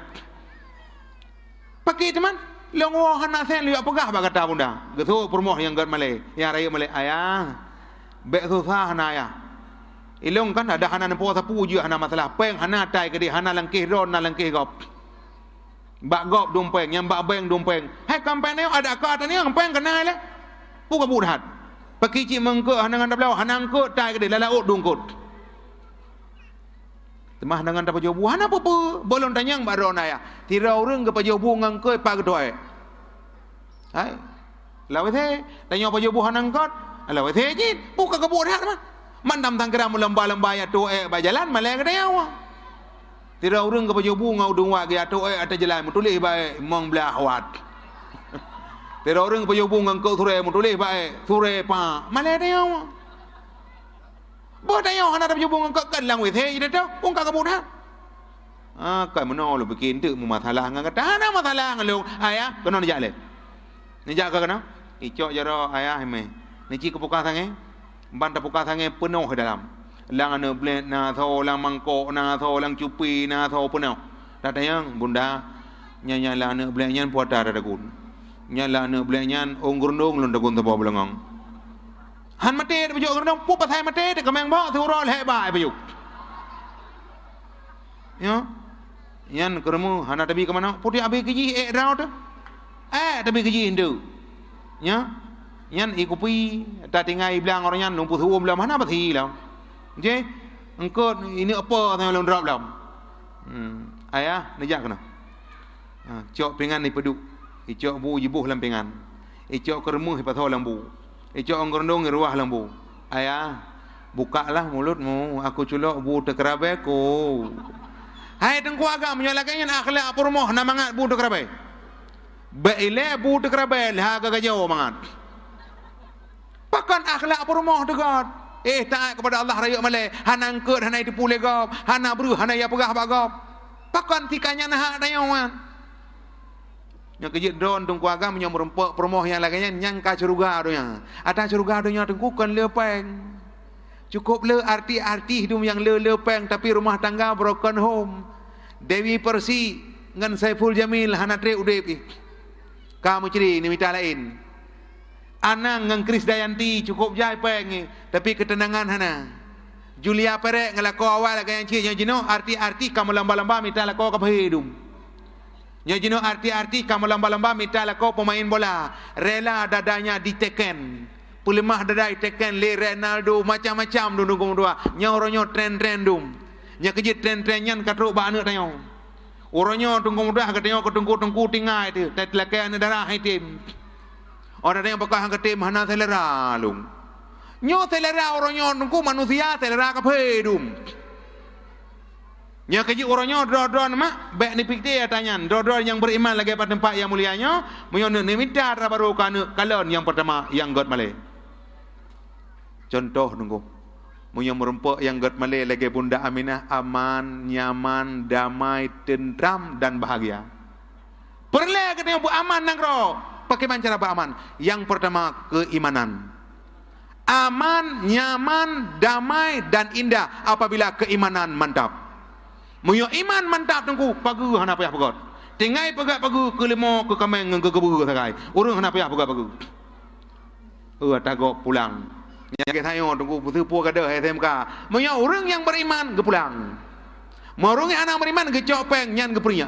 pakai teman long wo hana sen liu pegah ba kata bunda getu permoh yang gat malai yang raya malai ayah be susah hana ya ilong kan ada hana nempo sapu je hana masalah peng hana tai ke dia hana langkih ron na langkih gop bak gop dompeng yang bak beng dompeng hai kampeng ni ada ka tani kampeng kena le pu ka budhat paki ci mengke hana ngan dablau hana ke tai ke dia lalaut dungkut temah dengan dapat jobu hana apa bolon tanyang baron aya tirau reung ke pajobu ngang ke pa gedoi hai lawe the tanyo pajobu hana ngkot lawe the ji buka kebut hat mah mandam tangkera melamba-lamba ya tu bajalan malai ke dia wa tirau reung ke pajobu ngau dung wa ge tu ata jalan mutulih bae mong belah wat tirau reung ke pajobu ngang ke sure mutulih bae sure pa malai dia wa Bodoh yang hana dapat jubung engkau kan lang wethe jadi tu, ungkap kabut ha. Kau mana lu bikin tu masalah ngan kata hana masalah ngan lu ayah kena nijak le. Nijak ke kena? Icok jaro ayah me. Niji kepuka sange, banta puka sange penuh dalam. Lang ane blend na tho lang mangkok na tho lang cupi na tho penuh. Tata yang bunda nyala anak belanyan puata ada kun. Nyala anak belanyan onggurndong lon dagun tabo belengong. Han mate de bejuk gerndong pu pathai mate de kemeng ba thu ro le ba bejuk. Ya. Yan keremu hana tabi ke mana? Putih abi keji raut. Tabi keji hindu. Ya. Yan ikupi ta tingai bilang orang yan nung putu belam mana bathi lam. Je. Engkau ini apa tang lon drop lam. Ayah nejak kena. Cok pingan ni peduk. Icok bu jibuh lam pingan. Icok keremu hipatho lambu. Icok onggorndong ruah lambu. Ayah, bukalah mulutmu, aku culok bu tekerabe ko. Hai tengku agak menyalakannya akhlak purmoh na mangat bu tekerabe. Baile bu tekerabe lah gajau mangat. Pakan akhlak purmoh dekat. Taat kepada Allah raya malai. Hana angkut, hana tipu legap, hana bru, hana ya pegah bagap. Pakan tikanya nah dayawan. Yang kejut drone tungku agam yang merempok permoh yang laganya nyangka curuga donya. Ada curuga donya tungku kan lepeng. Cukup le arti-arti hidup yang lepeng tapi rumah tangga broken home. Dewi Persi ngan Saiful Jamil hana tre udep. Kamu ciri ni mita lain. Anang ngan Kris Dayanti cukup jai peng tapi ketenangan hana. Julia Perek ngalako awal laganya ciri yang jino arti-arti kamu lamba-lamba mita lako ka hidum. Nya jino arti-arti kamu lamba-lamba minta kau pemain bola rela dadanya diteken pulimah dadai teken le Ronaldo macam-macam dulu dua nya oronyo tren-tren dum nya kejit tren-trenyan katruk ba anak tayo oronyo tunggu mudah katanya ko tungku tingai tu tetlakan darah hitim orang yang bakal ke tim hana selera lung nyo selera oronyo tungku manusia selera ka pedum. Nya keji orangnya dro-dro nama baik ni pikir tanya dro-dro yang beriman lagi pada tempat yang mulianya menyono ni minta baru kalon yang pertama yang God Malay. Contoh nunggu munyo merempok yang God Malay lagi Bunda Aminah aman, nyaman, damai, tentram dan bahagia. Perle katanya bu aman nangro. Bagaimana cara beraman? Yang pertama keimanan. Aman, nyaman, damai dan indah apabila keimanan mantap. Munyo iman mantap tunggu pagu hana payah pegot. Tingai pegat pagu ke limo ke kameng ke kebu sakai. Urang hana payah pegat pagu. Tagok pulang. Nya ke tayo tunggu putu pu kada SMK. Munyo urang yang beriman ke pulang. Morong anak beriman ke copeng nyan ke priya.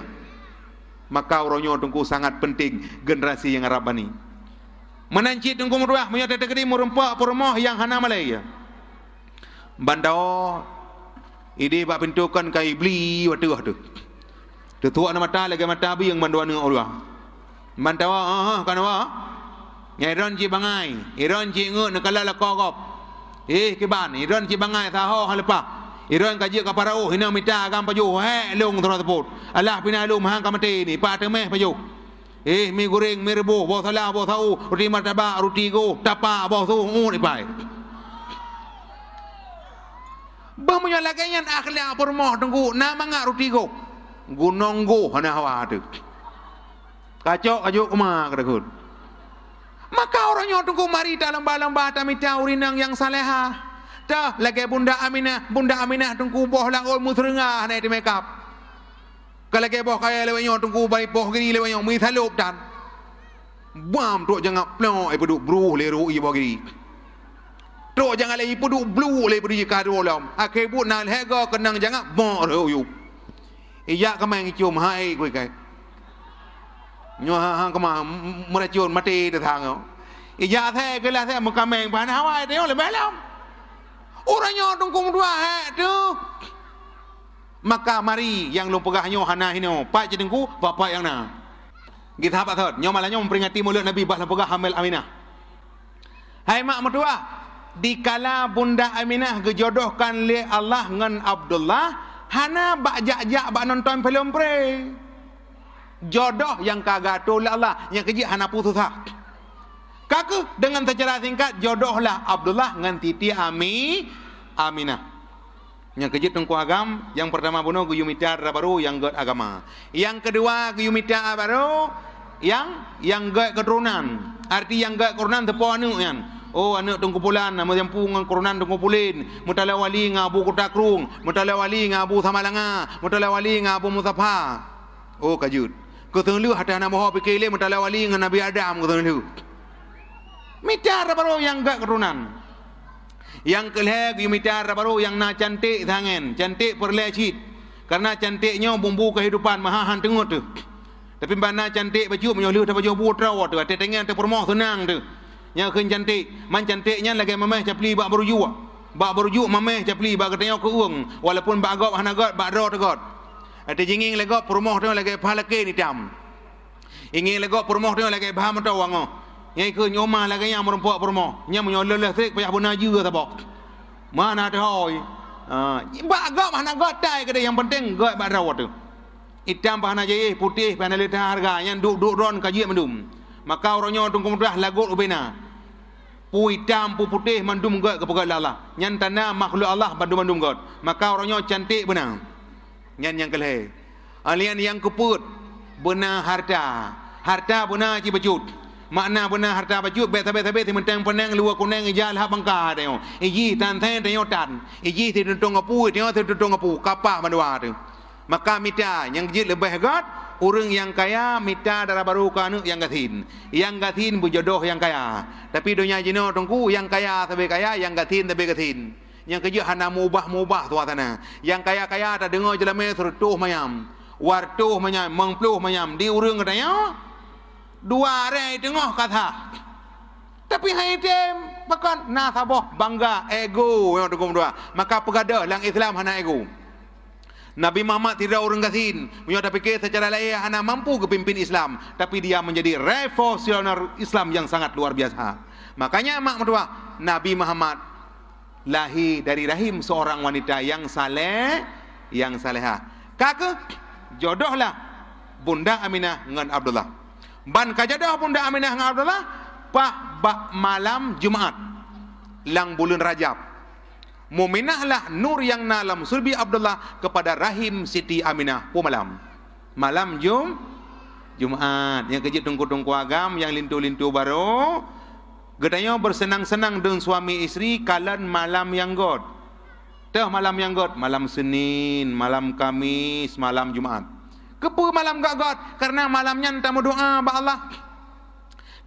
Maka uronyo tunggu sangat penting generasi yang Arabani. Menanci tunggu mudah munyo tetekedi murempak permoh yang hana Malaya. Bandao ini bak pintukan kai beli watu tu. Tu tua nama mata lagi mata bi yang manduan dengan Allah. Mantawa kanawa. Iron ci bangai, iron ci ngut nakala la kokop. Ke ban, iron ci bangai saho halepa. Iron kaji ka parao hina mita agam paju he long tro teput. Allah pina lu mahang kamati ni pa temeh paju. Mi goreng mi rebus bo salah bo tau roti martabak roti go tapa bo tu ni pai. Bamunya lagayan akhlak permoh tunggu nama ngak roti go gunung go hana hawa tu kacok ajuk kema kedekut maka orangnya tunggu mari dalam lamba tamita urinang yang saleha dah lagi Bunda Aminah tunggu boh langol musrengah hana di makeup kalau lagi boh kaya lewanya tunggu baik boh gini lewanya mi thalup dan bam tu jangan plong peduk bruh leru i boh gini tu jangan lagi peduk blue le peduk kado lam akhir bu nan hega kenang jangan mo yu iya kamang cium hai kui kai nyo ha kama meracun mati de thang iya the ke la the mo kamang ban hawai te le balam orangnya tunggu dua he tu maka mari yang lu pegahnyo hana hino pak jedengku bapak yang na kita apa thot nyo malahnya memperingati mulut Nabi bah pegah hamil Aminah hai mak mertua dikala Bunda Aminah gejodohkan le Allah ngan Abdullah hana bak jak-jak bak nonton film pre jodoh yang kagak tu le Allah yang keji hana putus hak kaku dengan secara singkat jodohlah Abdullah ngan Titi Aminah yang keji tengku agam yang pertama bunuh guyumita baru yang god agama yang kedua guyumita baru yang god keturunan arti yang god keturunan tepo anu yan Oh anak tung kumpulan nama yang pungang Quran tung kumpulin. Mutala wali ngabu Kutakrung, mutala wali ngabu Samalanga, mutala wali ngabu Musafa. Oh kajut. Kau tenglu hata nama ho pikir mutala wali ngan Nabi Adam kau tenglu. Micara baru yang gak keturunan. Yang kelih micara baru yang na cantik tangan, cantik perlecit. Karena cantiknya bumbu kehidupan mahahan tengok tu. Tapi mana cantik baju menyolih tu baju putra tu, ada tengah tu permoh senang tu. Yang keun cantik, man cantiknya lagi mameh capli bak berujuk. Bak berujuk mameh capli bak katanya ke uang, walaupun bak agak hanagat bak ro tegot. Ada jinging legok permoh tu lagi phalake ni tam. Ingin legok permoh tu lagi baham tu wango. Yang keun nyoma lagi yang merempok permoh. Nya menyoleh trik payah buna juga tabok. Mana tu hoi. Bak agak hanagat tai ke yang penting gak bak ro tu. Hitam pahana jaya putih pahana letah harga yang duk ron kaji mendum. Maka orangnya tunggu mudah lagut ubena. Pu hitam pu putih mandum gak kepegat Allah. Yang tanah makhluk Allah mandum gak. Maka orangnya cantik benar. Yang kelih. Alian yang keput benar harta. Harta benar ci becut. Makna benar harta becut bet-bet ti mentang penang luar kunang ijal hak bangka tengok. Iji tan tan tengok tan. Iji ti tuntung apu tengok ti tuntung apu kapah mandua tu. Maka mita yang jid lebih gat orang yang kaya mita darah baru kanu yang gatin berjodoh yang kaya. Tapi dunia jino tungku yang kaya tapi kaya, yang gatin tapi gatin. Yang kerja hana mubah tu atana. Yang kaya tak dengar jelame sertuh mayam. Wartuh mayam, mengpluh mayam di urang katanya. Dua rai tengah kata. Tapi hai tem pakan nasaboh bangga ego yang tunggu dua. Maka pegadah lang Islam hana ego. Nabi Muhammad tidak orang gasin. Punya tak fikir secara lain hana mampu kepimpin Islam, tapi dia menjadi revolusioner Islam yang sangat luar biasa. Makanya mak mertua Nabi Muhammad lahir dari rahim seorang wanita yang saleh, yang salehah. Kakak jodohlah Bunda Aminah dengan Abdullah. Ban kajodoh Bunda Aminah dengan Abdullah pak bak malam Jumaat lang bulan Rajab. Muminahlah nur yang nalam sulbi Abdullah kepada rahim Siti Aminah pu malam. Malam Jumaat. Yang kejit tungku-tungku agam, yang lintu-lintu baru. Gedanya bersenang-senang dengan suami isteri kalan malam yang god. Teh malam yang god, malam Senin, malam Kamis, malam Jumaat. Kepu malam gak god karena malamnya entah doa ba Allah.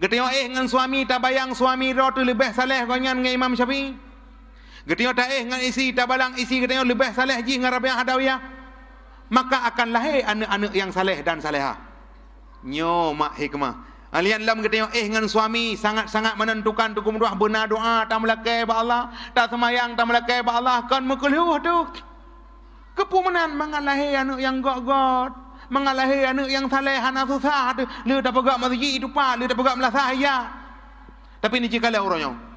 Gedanya dengan suami tak bayang suami ro tu lebih saleh dengan Imam Syafi'i. Getio tak dengan isi tak balang isi getio lebih saleh ji dengan Rabi'ah Hadawiyah. Maka akan lahir anak-anak yang saleh dan salehah. Nyo mak hikmah. Alian lam getio dengan suami sangat-sangat menentukan tu kumruah benar doa tak melakai ba Allah, tak semayang tak melakai ba Allah kan mekeliuh tu. Kepumenan mengalahi anak yang gok-gok, mengalahi anak yang saleh hana susah tu. Lu tak pegak masjid itu pa, lu tak pegak melasah ya. Tapi ni jika le orangnya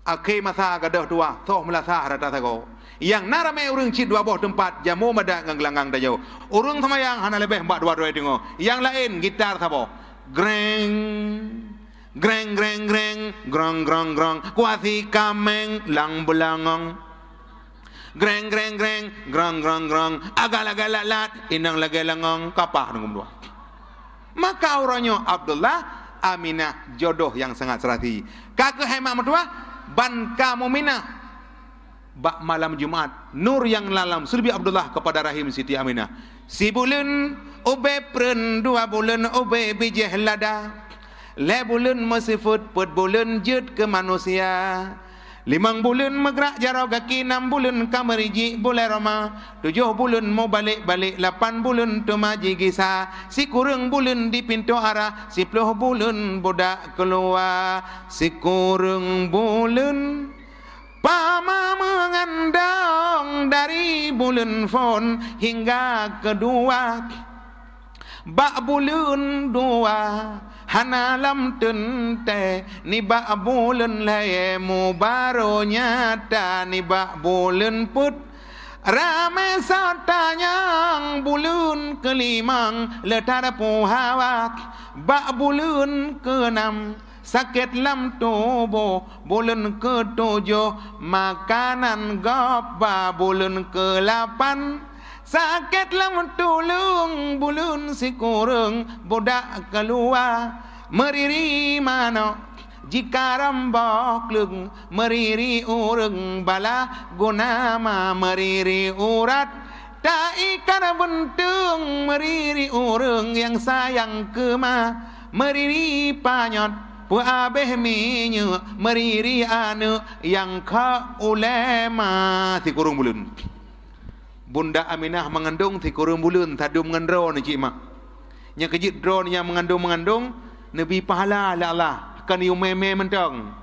akhir masa gadah dua toh melasah rata sago yang narame urang cid dua boh tempat jamu madak nganglang tajau urang semayang hana lebih 4 2 dengo yang lain gitar sabo greng greng greng greng grong grong grong kuasi kameng lang belangong greng greng greng grong grong grong agal-agal lat inang lagi langong kapah nunggu dua. Maka orangnya Abdullah Aminah jodoh yang sangat serasi. Kakak hemat mertua ban kamu minah bak malam Jumaat nur yang lalam sulbi Abdullah kepada rahim Siti Aminah. Si bulan ube pren 2 bulan ube bijih lada. Le bulan masifut put bulan jut ke manusia. 5 bulan megrak jarau kaki, 6 bulan kameriji boleh roma, 7 bulan mau balik-balik, 8 bulan tu maji gisa, si kurang bulan di pintu arah, 10 bulan budak keluar, si kurang bulan pama mengandang dari bulan fon hingga kedua, bak bulan 2 hana lam tente ni ba bulan le mubaro nyata ni ba bulan put rame satanyang bulan kelimang letara puhawak ba bulan keenam sakit lam tubuh bulan ketujuh makanan gapa bulan ke-8 sakit lam tulung bulun si kurung budak keluar meriri mano jika rambok leng meriri ureng bala guna ma meriri urat tak ikan bentung meriri ureng yang sayang kema meriri panyot puabeh minyu meriri anu yang ka ulema ti kurung bulun. Bunda Aminah mengandung ti kurung bulun tadum ngendro ni cik mak. Nya kejit dro ni yang mengandung Nabi pahala la Allah kan yu meme mentong.